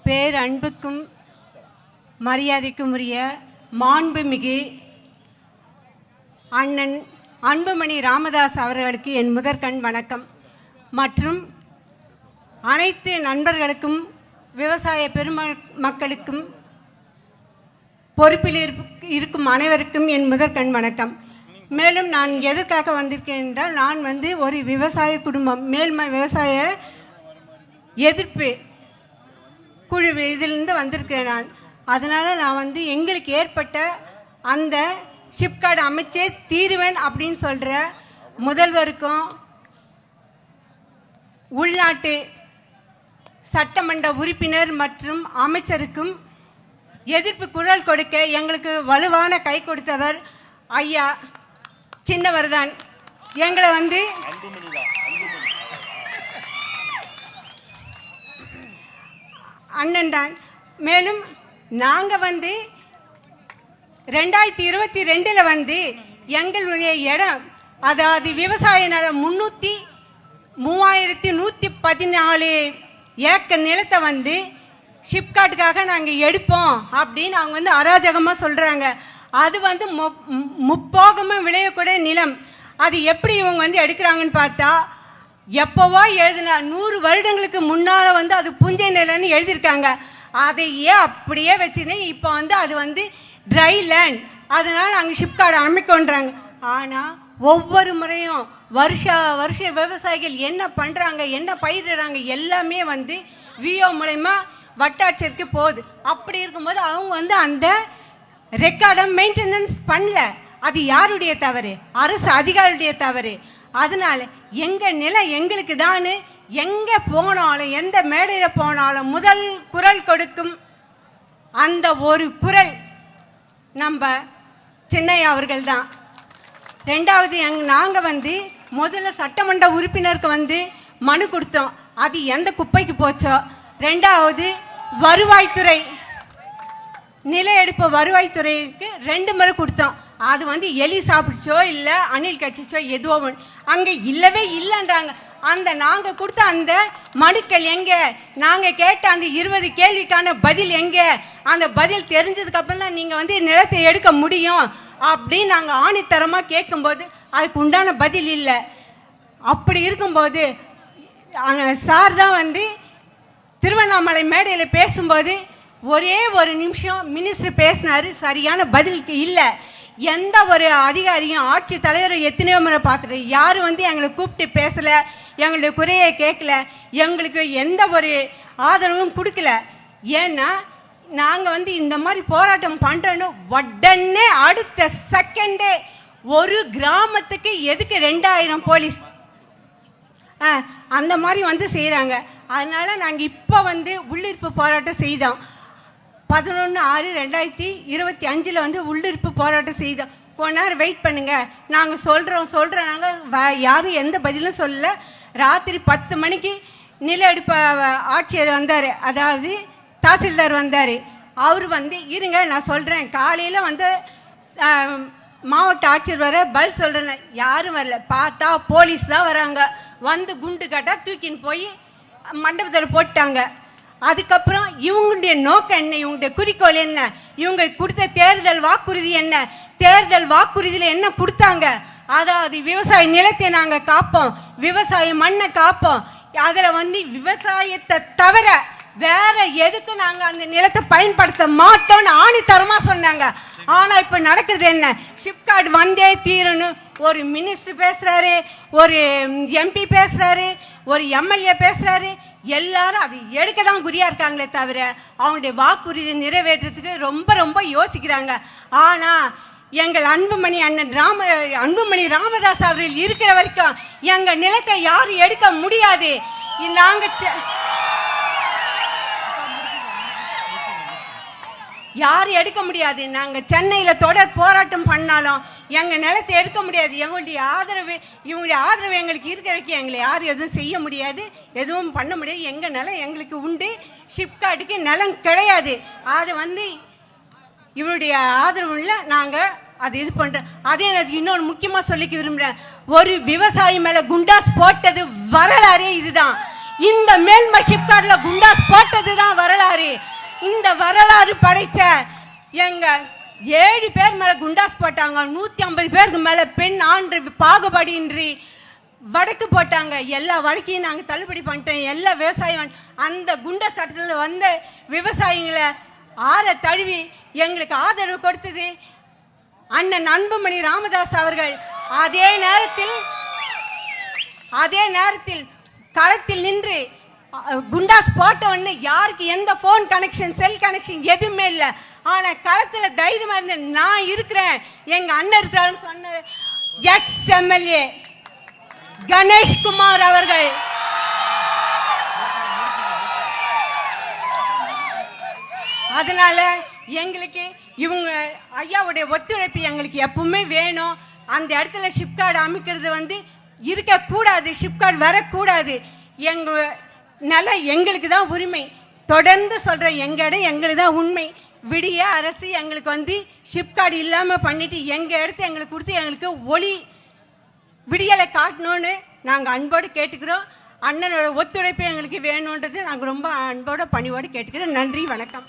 பேரன்புக்கும் மரியாதைக்கும் உரிய மாண்புமிகு அண்ணன் அன்புமணி ராமதாஸ் அவர்களுக்கு என் முதற்கண் வணக்கம். மற்றும் அனைத்து நண்பர்களுக்கும் விவசாய பெருமக்களுக்கும் பொறுப்பில் இருக்கும் அனைவருக்கும் என் முதற்கண் வணக்கம். மேலும் நான் எதற்காக வந்திருக்கேன் என்றால், நான் ஒரு விவசாய குடும்பம், மேல்மை விவசாய எதிர்ப்பு குழு இதிலிருந்து வந்திருக்கிறேன் நான். அதனால் நான் எங்களுக்கு ஏற்பட்ட அந்த ஷிப்கார்டு அமைச்சே தீருவேன் அப்படின்னு சொல்கிற முதல்வருக்கும் உள்நாட்டு சட்டமன்ற உறுப்பினர் மற்றும் அமைச்சருக்கும் எதிர்ப்பு குரல் கொடுக்க எங்களுக்கு வலுவான கை கொடுத்தவர் ஐயா சின்னவர் தான். எங்களை அண்ணன் தான். மேலும் நாங்கள் 2022 எங்களுடைய இடம், அதாவது விவசாய நிலம் 3114 ஏக்கர் நிலத்தை ஷிப்கார்டுக்காக நாங்கள் எடுப்போம் அப்படின்னு அவங்க அராஜகமாக சொல்கிறாங்க. அது முப்போகமும் விளையக்கூடிய நிலம். அது எப்படி இவங்க எடுக்கிறாங்கன்னு பார்த்தா, எப்போவோ எழுதின 100 வருடங்களுக்கு முன்னால் அது புஞ்சை நிலன்னு எழுதியிருக்காங்க. அதையே அப்படியே வச்சுன்னு இப்போ அது ட்ரை லேண்ட், அதனால் நாங்கள் ஷிப்கார்டு அமைக்கொன்றாங்க. ஆனால் ஒவ்வொரு முறையும் வருஷ விவசாயிகள் என்ன பண்ணுறாங்க, என்ன பயிரிடுறாங்க, எல்லாமே விஓ மூலயமா வட்டாட்சியருக்கு போகுது. அப்படி இருக்கும்போது அவங்க அந்த ரெக்கார்டை மெயின்டெனன்ஸ் பண்ணல. அது யாருடைய தவறு? அரசு அதிகாரியுடைய தவறு. அதனால் எங்கள் நிலம் எங்களுக்கு தான். எங்கே போனாலும், எந்த மேடையில் போனாலும் முதல் குரல் கொடுக்கும் அந்த ஒரு குரல் நம்ம சின்னையா அவர்கள் தான். ரெண்டாவது, நாங்கள் முதல்ல சட்டமன்ற உறுப்பினருக்கு மனு கொடுத்தோம். அது எந்த குப்பைக்கு போச்சோ. ரெண்டாவது, வருவாய்த்துறை நில எடுப்பு வருவாய்த்துறைக்கு 2 முறை கொடுத்தோம். அது எலி சாப்பிடுச்சோ இல்லை அணில் கட்சிச்சோ எதுவோ அங்கே இல்லவே இல்லைன்றாங்க. நாங்கள் கொடுத்த அந்த மனுக்கள் எங்கே? நாங்கள் கேட்ட அந்த 20 கேள்விக்கான பதில் எங்கே? அந்த பதில் தெரிஞ்சதுக்கப்புறம் தான் நீங்கள் நிலத்தை எடுக்க முடியும் அப்படின்னு நாங்கள் ஆணித்தரமாக கேட்கும்போது அதுக்கு உண்டான பதில் இல்லை. அப்படி இருக்கும்போது சார் தான் திருவண்ணாமலை மேடையில் பேசும்போது ஒரே ஒரு நிமிஷம் மினிஸ்டர் பேசினார், சரியான பதிலுக்கு இல்லை. எந்த ஒரு அதிகாரியும் ஆட்சி தலைவரை எத்தனையோ முறை பார்த்துட்டு யாரும் எங்களை கூப்பிட்டு பேசலை, எங்களுடைய குறையை கேட்கல, எங்களுக்கு எந்த ஒரு ஆதரவும் கொடுக்கல. ஏன்னா நாங்கள் இந்த மாதிரி போராட்டம் பண்ணுறோன்னு உடனே அடுத்த செகண்டே ஒரு கிராமத்துக்கு எதுக்கு 2000 போலீஸ் அந்த மாதிரி செய்கிறாங்க. அதனால் நாங்கள் இப்போ உள்ளிருப்பு போராட்டம் செய்தோம். 11/6/2025 உள்ளிருப்பு போராட்டம் செய்தோம். கொஞ்ச நேரம் வெயிட் பண்ணுங்க, நாங்கள் சொல்கிறோம். நாங்கள் யாரும் எந்த பதிலும் சொல்லலை. ராத்திரி 10 மணிக்கு நில எடுப்ப ஆட்சியர் வந்தார், அதாவது தாசில்தார் வந்தார். அவர் இருங்க நான் சொல்கிறேன். காலையில் மாவட்ட ஆட்சியர் வர பதில் சொல்கிறேன். யாரும் வரல. பார்த்தா போலீஸ் தான் வராங்க. குண்டு கட்டாக தூக்கின்னு போய் மண்டபத்தில் போட்டாங்க. அதுக்கப்புறம் இவங்களுடைய நோக்கம் என்ன, இவங்களுடைய குறிக்கோள் என்ன, இவங்க கொடுத்த தேர்தல் வாக்குறுதி என்ன, தேர்தல் வாக்குறுதியில் என்ன கொடுத்தாங்க? அதாவது விவசாய நிலத்தை நாங்கள் காப்போம், விவசாய மண்ணை காப்போம், அதில் விவசாயத்தை தவிர வேற எதுக்கு நாங்கள் அந்த நிலத்தை பயன்படுத்த மாட்டோம்னு ஆணித்தரமாக சொன்னாங்க. ஆனால் இப்போ நடக்குது என்ன? ஷிப்கார்டு வந்தே தீருன்னு ஒரு மினிஸ்டர் பேசுகிறாரு, ஒரு எம்பி பேசுகிறாரு, ஒரு எம்எல்ஏ பேசுகிறாரு. எல்லாரும் அது எடுக்க தான் குறியாக இருக்காங்களே தவிர அவங்களுடைய வாக்குறுதி நிறைவேற்றத்துக்கு ரொம்ப ரொம்ப யோசிக்கிறாங்க. ஆனால் எங்கள் அன்புமணி ராமதாஸ் அவர்கள் இருக்கிற வரைக்கும் எங்கள் நிலத்தை யாரும் எடுக்க முடியாது. நாங்கள் யாரும் எடுக்க முடியாது. நாங்கள் சென்னையில் தொடர் போராட்டம் பண்ணாலும் எங்கள் நிலத்தை எடுக்க முடியாது. இவங்களுடைய ஆதரவு எங்களுக்கு இருக்கிற வரைக்கும் எங்களை யாரும் எதுவும் செய்ய முடியாது, எதுவும் பண்ண முடியாது. எங்கள் நிலம் எங்களுக்கு உண்டு. ஷிப்கார்டுக்கு நிலம் கிடையாது. அது இவருடைய ஆதரவுல நாங்கள் அது இது பண்ணுறோம். அதே நேரத்துக்கு இன்னொன்று முக்கியமாக சொல்லிக்க விரும்புகிறேன். ஒரு விவசாயி மேலே குண்டாஸ் போட்டது வரலாறே இதுதான். இந்த மேல்மை ஷிப்கார்டில் குண்டாஸ் போட்டது தான் வரலாறு. இந்த வரலாறு படைச்ச எங்க 7 பேர் மேல குண்டாஸ் போட்டாங்க, 150 பேருக்கு மேல பெண் ஆண் பாகுபாடின்றி வழக்கு போட்டாங்க. எல்லா வழக்கையும் நாங்கள் தள்ளுபடி பண்ணிட்டோம். எல்லா விவசாயம் அந்த குண்ட சட்டத்தில் வந்த விவசாயிகளை ஆற தழுவி எங்களுக்கு ஆதரவு கொடுத்தது அண்ணன் அன்புமணி ராமதாஸ் அவர்கள். அதே நேரத்தில் களத்தில் நின்று குண்டாஸ் போட்டவன்னு யாருக்கு எந்த போன் கனெக்ஷன் செல் கனெக்ஷன் எதுவுமே இல்லை. ஆனால் களத்தில் தைரியமா இருந்து நான் இருக்கிறேன், எங்க அண்ணன் இருக்கிறான்னு சொன்ன எக்ஸ் எம்எல்ஏ கணேஷ்குமார் அவர்கள். அதனால எங்களுக்கு இவங்க ஐயாவுடைய ஒத்துழைப்பு எங்களுக்கு எப்பவுமே வேணும். அந்த இடத்துல ஷிப்கார்டு அமைக்கிறது இருக்கக்கூடாது, ஷிப்கார்டு வரக்கூடாது. எங்க நிலம் எங்களுக்கு தான் உரிமை. தொடர்ந்து சொல்ற எங்க இடம் எங்களுக்கு தான் உண்மை. விடிய அரசு எங்களுக்கு ஷிப்கார்டு இல்லாம பண்ணிட்டு எங்க இடத்த எங்களுக்கு கொடுத்து எங்களுக்கு ஒளி விடியலை காட்டணும்னு நாங்கள் அன்போடு கேட்டுக்கிறோம். அண்ணனோட ஒத்துழைப்பு எங்களுக்கு வேணுன்றது நாங்கள் ரொம்ப அன்போட பணிவோடு கேட்டுக்கிறோம். நன்றி, வணக்கம்.